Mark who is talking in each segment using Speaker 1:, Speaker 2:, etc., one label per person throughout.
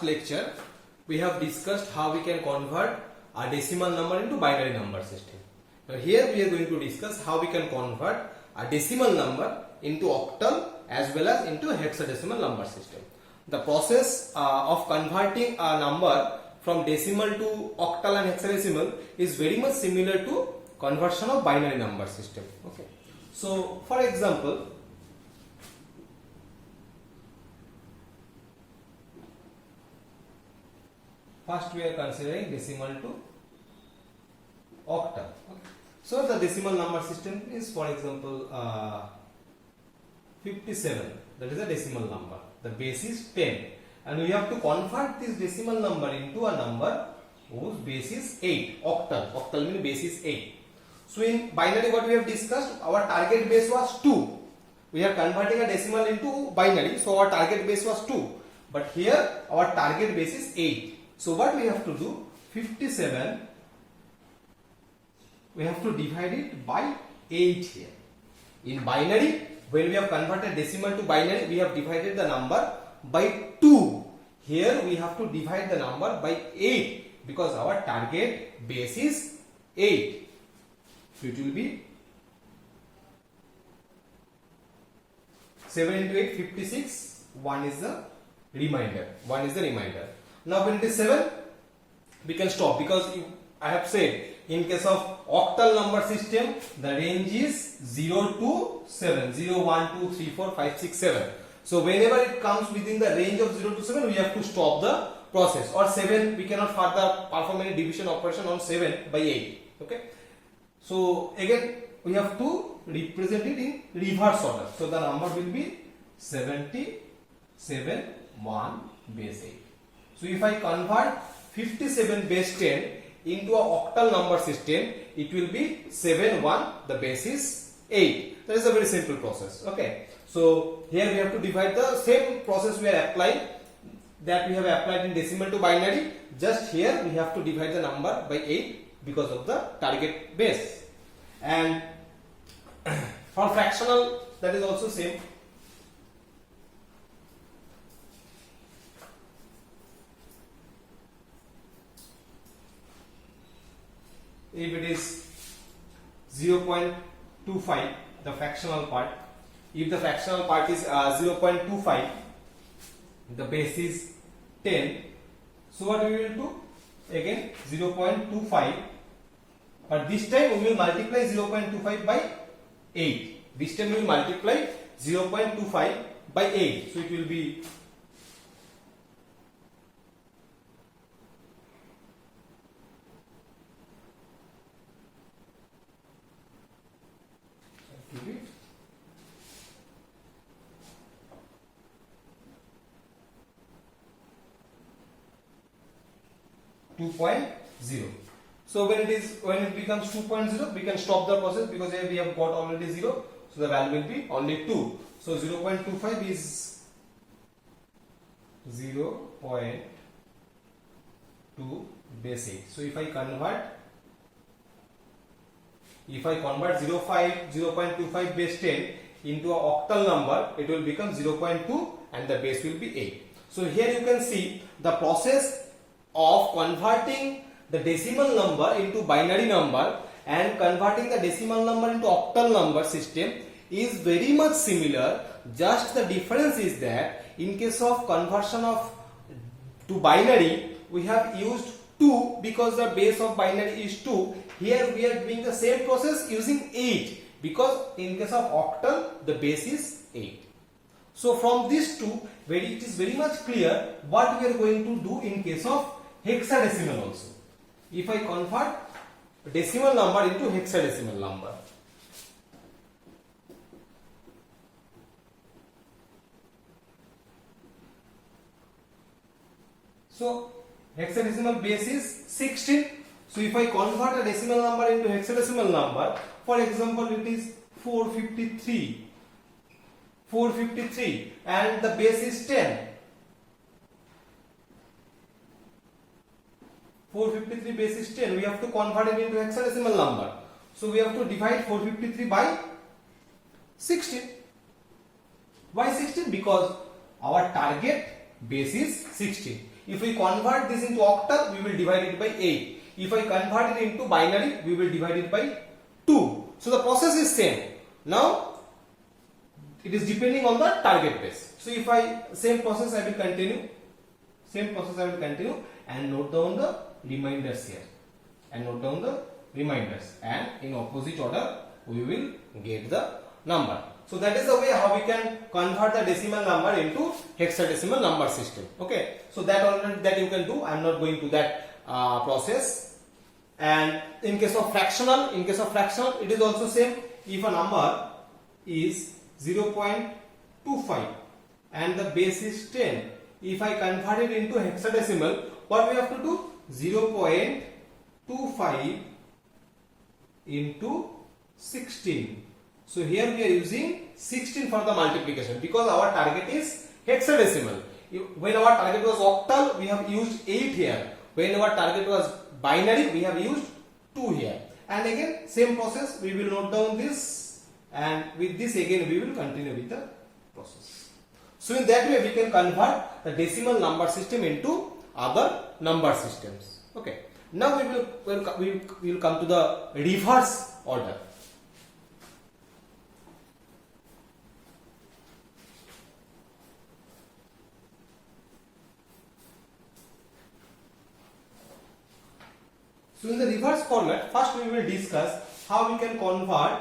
Speaker 1: lecture we have discussed how we can convert a decimal number into binary number system. Now here we are going to discuss how we can convert a decimal number into octal as well as into hexadecimal number system. The process of converting a number from decimal to octal and hexadecimal is very much similar to conversion of binary number system. Okay. So for example, first we are considering decimal to octal. Okay. So the decimal number system is, for example, 57. That is a decimal number. The base is 10, and we have to convert this decimal number into a number whose base is 8. Octal. Octal means base is 8. So in binary, what we have discussed, our target base was 2. We are converting a decimal into binary, so our target base was 2. But here our target base is 8. So what we have to do? 57. We have to divide it by 8 here. In binary, when we have converted decimal to binary, we have divided the number by 2. Here we have to divide the number by 8 because our target base is 8. So it will be 7 into 8, 56. 1 is the remainder. 1 is the remainder. Now when it is 7, we can stop because I have said in case of octal number system, the range is 0 to 7. 0, 1, 2, 3, 4, 5, 6, 7. So whenever it comes within the range of 0 to 7, we have to stop the process. Or 7, we cannot further perform any division operation on 7 by 8. Okay. So again, we have to represent it in reverse order. So the number will be 77, 1, base 8. So if I convert 57 base 10 into a octal number system, it will be 7, 1, the base is 8. That is a very simple process. Okay. So here we have to divide the same process we are applying that we have applied in decimal to binary. Just here we have to divide the number by 8 because of the target base. And for fractional, that is also same. If it is 0.25, the fractional part, if the fractional part is 0.25, the base is 10. So what we will do? Again 0.25, but this time we will multiply 0.25 by 8. This time we will multiply 0.25 by 8. So it will be 2.0. So when it becomes 2.0, we can stop the process because here we have got already 0. So the value will be only 2. So 0.25 is 0.2 base 8. So if I convert 0.25 base 10 into an octal number, it will become 0.2 and the base will be 8. So here you can see the process of converting the decimal number into binary number and converting the decimal number into octal number system is very much similar. Just the difference is that in case of conversion to binary, we have used 2 because the base of binary is 2. Here we are doing the same process using 8 because in case of octal the base is 8. So from these two, it is very much clear what we are going to do in case of hexadecimal also. If I convert decimal number into hexadecimal number, so hexadecimal base is 16. So if I convert a decimal number into hexadecimal number, for example, it is 453 and the base is 10. 453 base is 10. We have to convert it into hexadecimal number. So we have to divide 453 by 16. Why 16? Because our target base is 16. If we convert this into octal, we will divide it by 8. If I convert it into binary, we will divide it by 2. So the process is same. Now it is depending on the target base. So if same process I will continue, and note down the reminders here, and in opposite order we will get the number. So that is the way how we can convert the decimal number into hexadecimal number system. Okay, so that you can do. I am not going to that process. And in case of fractional, it is also same. If a number is 0.25 and the base is 10, if I convert it into hexadecimal, what we have to do? 0.25 into 16. So here we are using 16 for the multiplication because our target is hexadecimal. When our target was octal, we have used 8 here. When our target was binary, we have used 2 here. And again, same process, we will note down this, and with this again we will continue with the process. So in that way we can convert the decimal number system into other number systems. Okay. Now we will come to the reverse order. So in the reverse format, first we will discuss how we can convert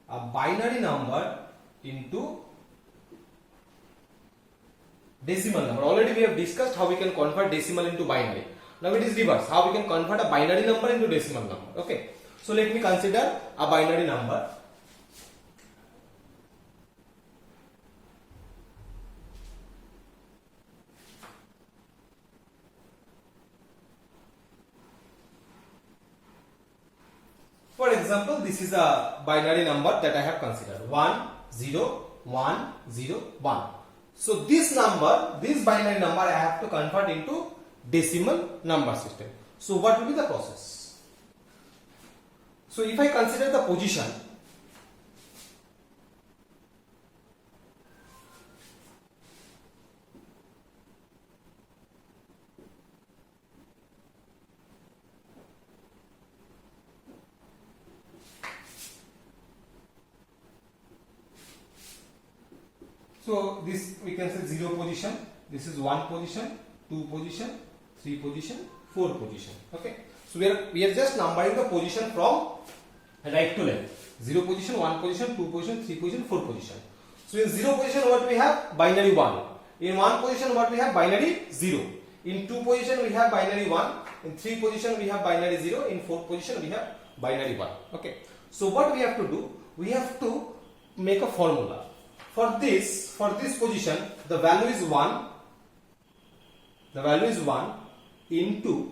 Speaker 1: a binary number into decimal number. Already we have discussed how we can convert decimal into binary. Now it is reverse, how we can convert a binary number into decimal number. Okay. So let me consider a binary number. For example, this is a binary number that I have considered 1 0 1 0 1. So this binary number I have to convert into decimal number system. So what will be the process? So if I consider the position, so this we can say 0 position, this is 1 position, 2 position, 3 position, 4 position. Okay. So we are just numbering the position from right to left. 0 position, 1 position, 2 position, 3 position, 4 position. So in 0 position what we have? Binary 1. In 1 position what we have? Binary 0. In 2 position we have binary 1. In 3 position we have binary 0. In 4 position we have binary 1. Okay. So what we have to do? We have to make a formula. For this position, the value is 1. The value is 1 into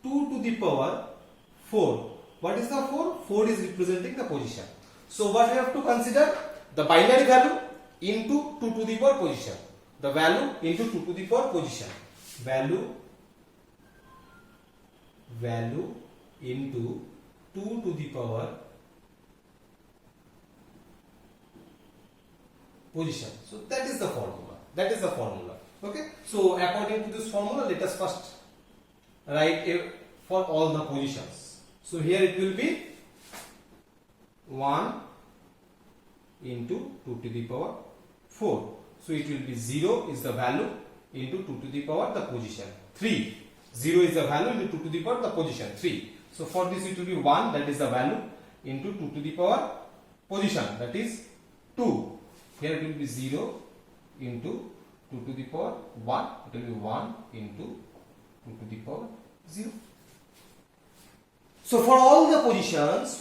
Speaker 1: 2 to the power 4. What is the 4? 4 is representing the position. So what we have to consider? The binary value into 2 to the power position. The value into 2 to the power position. Value into 2 to the power position. So that is the formula. Okay. So according to this formula, let us first write for all the positions. So here it will be 1 into 2 to the power 4. So it will be 0 is the value into 2 to the power the position 3. 0 is the value into 2 to the power the position 3. So for this it will be 1, that is the value, into 2 to the power position, that is 2. Here it will be 0 into 2 to the power 1. It will be 1 into 2 to the power 0. So for all the positions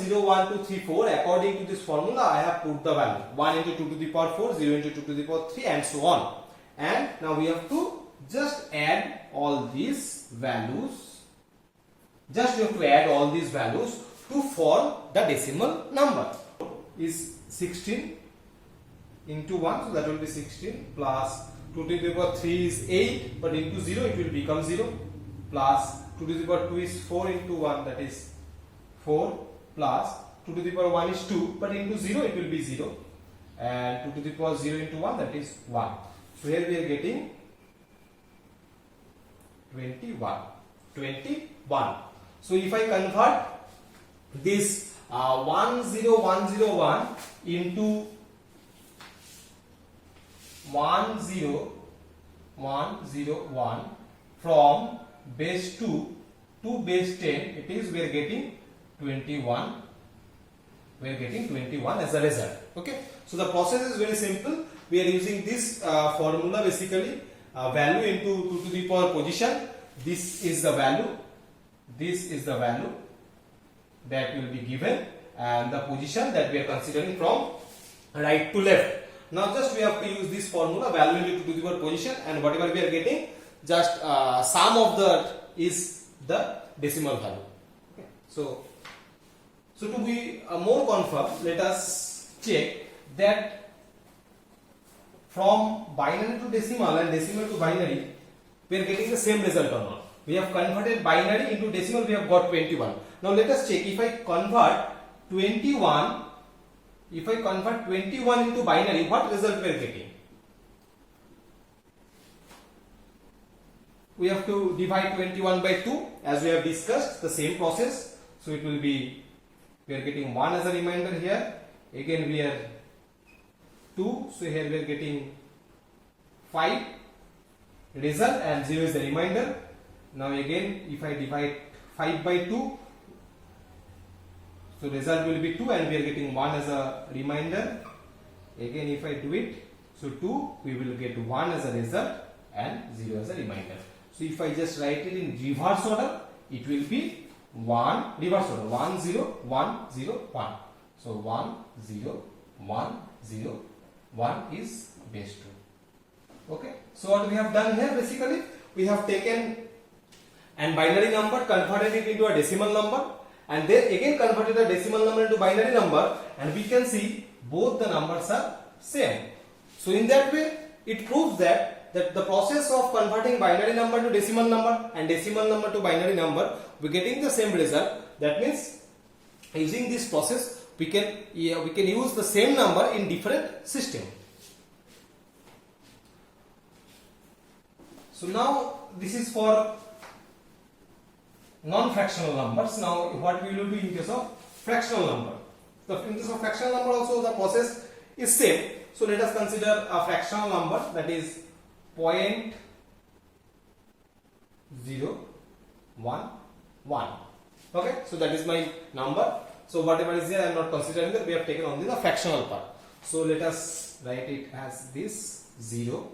Speaker 1: 0, 1, 2, 3, 4, according to this formula I have put the value 1 into 2 to the power 4, 0 into 2 to the power 3, and so on. And now we have to just add all these values. Just you have to add all these values to form the decimal number. Is 16 into 1, so that will be 16, plus 2 to the power 3 is 8, but into 0 it will become 0, plus 2 to the power 2 is 4 into 1, that is 4, plus 2 to the power 1 is 2, but into 0 it will be 0, and 2 to the power 0 into 1, that is 1. So here we are getting 21. So if I convert this 10101 into 10101 from base 2 to base 10, it is we are getting 21. We are getting 21 as a result. Okay. So the process is very simple. We are using this formula, basically value into 2 to the power position. This is the value. This is the value that will be given, and the position that we are considering from right to left. Now just we have to use this formula, value into 2 to the power position, and whatever we are getting, just sum of that is the decimal value. Okay. So to be more confirm, let us check that from binary to decimal and decimal to binary, we are getting the same result or not. We have converted binary into decimal, we have got 21. Now let us check if I convert 21, into binary, what result we are getting? We have to divide 21 by 2 as we have discussed, the same process. So it will be, we are getting 1 as a remainder here, again we are 2, so here we are getting 5 result and 0 is the remainder. Now again if I divide 5 by 2, so result will be 2 and we are getting 1 as a remainder. Again if I do it, so 2 we will get 1 as a result and 0 as a remainder. So if I just write it in reverse order, it will be 1, reverse order, 1 0 1 0 1. So 1 0 1 0 1 is base 2. Okay. So what we have done here, basically we have taken an binary number, converted it into a decimal number, and then again converted a decimal number into binary number, and we can see both the numbers are same. So in that way it proves that the process of converting binary number to decimal number and decimal number to binary number, we are getting the same result. That means using this process we can use the same number in different system. So now this is for non-fractional numbers. Now what we will do in case of fractional number? In case of fractional number also the process is same. So let us consider a fractional number, that is 0.011. Okay, so that is my number. So whatever is here I am not considering that, we have taken only the fractional part. So let us write it as this 0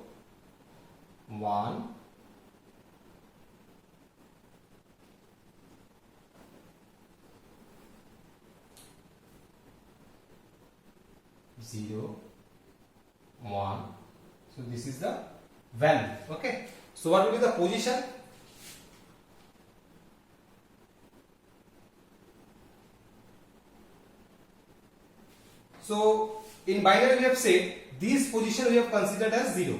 Speaker 1: 1 0 1. So this is the value. Okay. So what will be the position? So in binary we have said these positions we have considered as 0.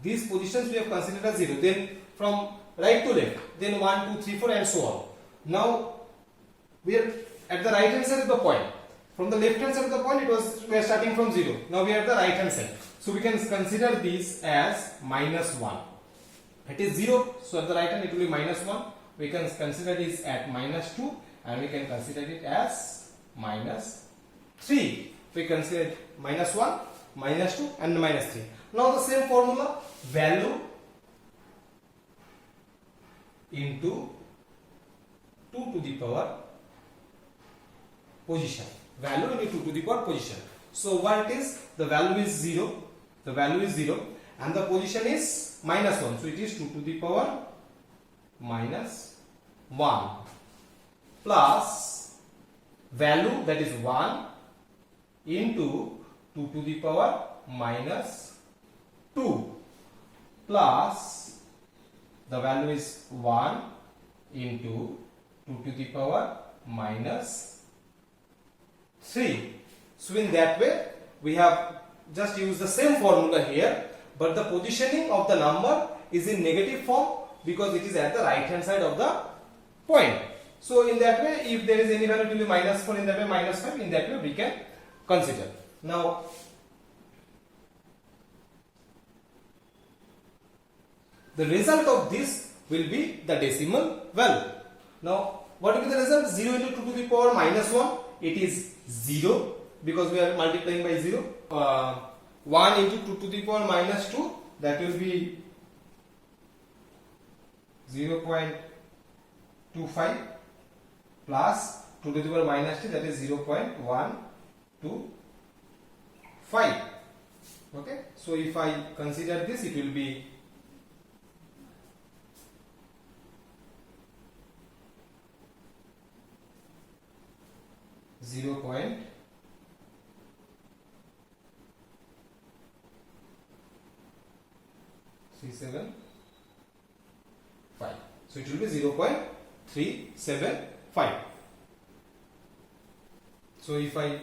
Speaker 1: These positions we have considered as 0. Then from right to left, then 1 2 3 4 and so on. Now we are at the right hand side of the point. From the left hand side of the point, we are starting from 0. Now we are at the right hand side. So we can consider this as -1. It is 0. So at the right hand it will be -1. We can consider this at -2 and we can consider it as -3. We consider -1, -2 and -3. Now the same formula, value into 2 to the power position. Value into 2 to the power position. So what it is? The value is 0. The value is 0 and the position is -1. So it is 2 to the power -1 plus value, that is 1 into 2 to the power -2 plus the value is 1 into 2 to the power -3. So in that way we have just used the same formula here, but the positioning of the number is in negative form because it is at the right hand side of the point. So in that way, if there is any value, it will be -4, in that way -5, in that way we can consider. Now the result of this will be the decimal value. Now what will be the result? 0 into 2 to the power minus 1, it is 0 because we are multiplying by 0. 1 into 2 to the power minus 2, that will be 0.25 plus 2 to the power minus 2, that is 0.125. Okay, so if I consider this, it will be 0.37. So it will be 0.375. So if I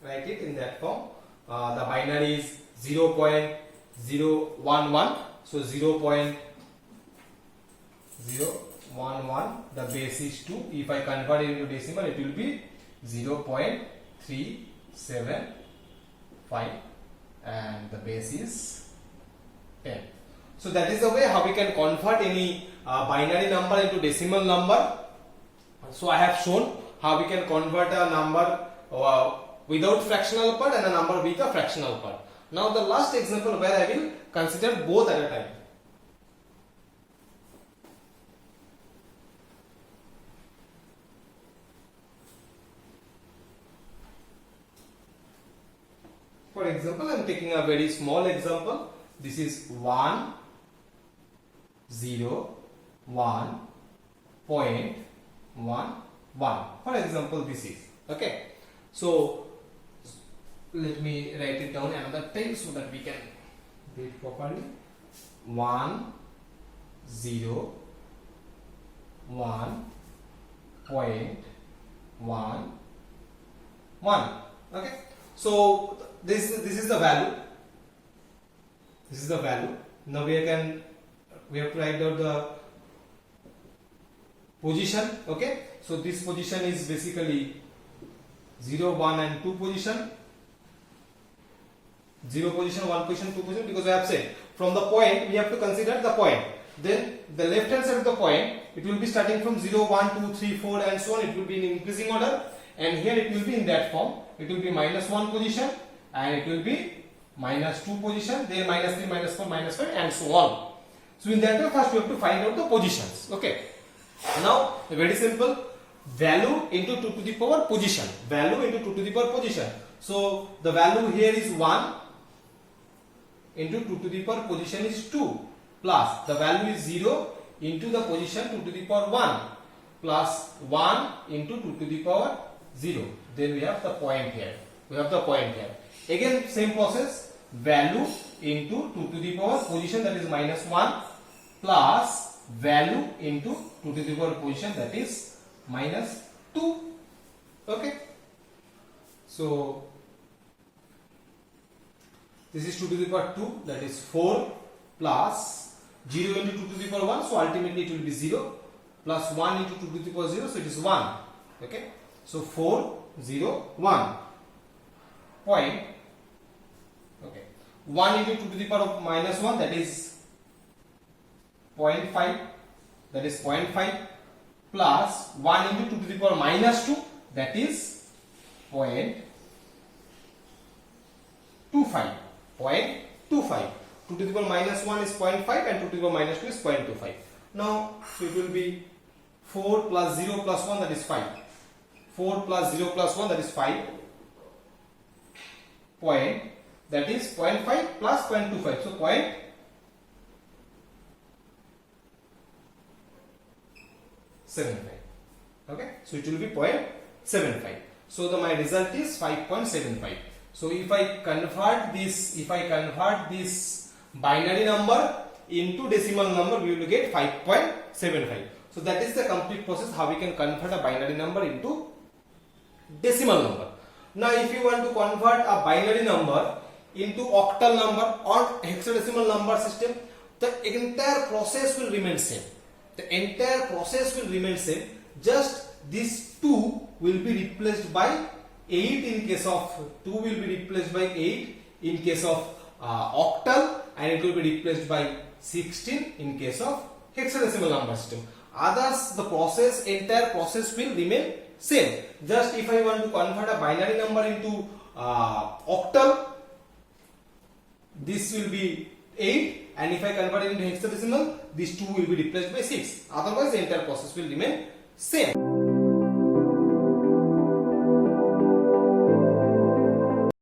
Speaker 1: write it in that form, the binary is 0.011. So 0.011, the base is 2. If I convert it into decimal, it will be 0.375 and the base is 10. So that is the way how we can convert any binary number into decimal number. So I have shown how we can convert a number without fractional part and a number with a fractional part. Now the last example where I will consider both at a time. For example, I am taking a very small example. This is 1, 0, 1.11. For example, this is okay. So let me write it down another time so that we can do it properly. 1, 0, 1.11. Okay. So this is the value. This is the value. Now we have to write down the position. Okay. So this position is basically 0, 1 and 2 position. 0 position, 1 position, 2 position, because I have said from the point we have to consider the point. Then the left hand side of the point, it will be starting from 0, 1, 2, 3, 4 and so on. It will be in increasing order, and here it will be in that form. It will be minus 1 position and it will be minus 2 position, then minus 3, minus 4, minus 5 and so on. So in that way, first we have to find out the positions. Okay. Now very simple, value into 2 to the power position. Value into 2 to the power position. So the value here is 1 into 2 to the power position is 2 plus the value is 0 into the position 2 to the power 1 plus 1 into 2 to the power 0. Then we have the point here. Again same process, value into 2 to the power position, that is minus 1 plus value into 2 to the power position, that is minus 2. Okay. So this is 2 to the power 2, that is 4 plus 0 into 2 to the power 1, so ultimately it will be 0 plus 1 into 2 to the power 0, so it is 1. Okay. So 4, 0, 1 point. Okay. 1 into 2 to the power of minus 1, that is 0.5, that is 0.5 plus 1 into 2 to the power minus 2, that is 0.25. 0.25. 2 to the power minus 1 is 0.5 and 2 to the power minus 2 is 0.25. Now, so it will be 4 plus 0 plus 1, that is 5. 4 plus 0 plus 1, that is 5. Point, that is 0.5 plus 0.25. So 0.75. Okay. So it will be 0.75. So my result is 5.75. So if I convert this binary number into decimal number, we will get 5.75. So that is the complete process how we can convert a binary number into decimal number. Now if you want to convert a binary number into octal number or hexadecimal number system, the entire process will remain same. Just these 2 will be replaced by 8 in case of 2 will be replaced by 8 in case of octal, and it will be replaced by 16 in case of hexadecimal number system. Others, the entire process will remain same. Just if I want to convert a binary number into octal, this will be 8, and if I convert it into hexadecimal, these two will be replaced by 6. Otherwise, the entire process will remain same.